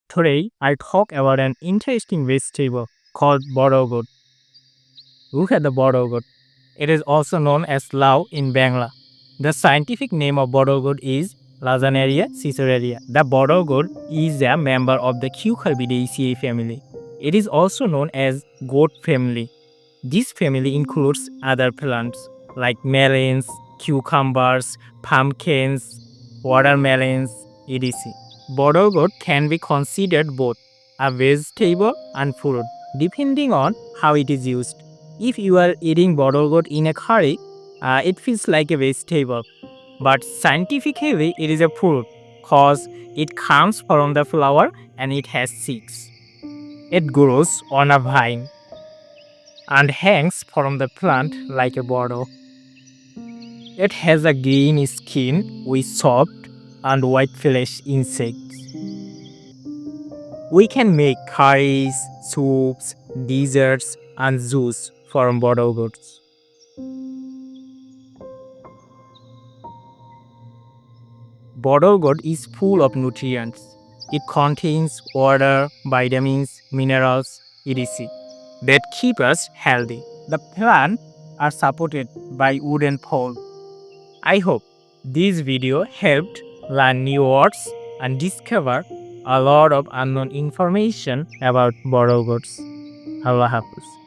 Today, I talk about an interesting vegetable called gourd. Look at the gourd. It is also known as lau in Bangla. The scientific name of gourd is Lasagnaria cicereria. The gourd is a member of the Cucurbidaceae family. It is also known as gourd family. This family includes other plants like melons, cucumbers, pumpkins, watermelons, etc. Gourd can be considered both a vegetable and fruit, depending on how it is used. If you are eating gourd in a curry, it feels like a vegetable, but scientifically it is a fruit because it comes from the flower and it has seeds. It grows on a vine and hangs from the plant like a border. It has a green skin with soft and white flesh insects. We can make curries, soups, desserts, and juice from goods. Gourd is full of nutrients. It contains water, vitamins, minerals, etc. that keep us healthy. The plants are supported by wooden pole. I hope this video helped learn new words and discover a lot of unknown information about goods. Allah Hafiz.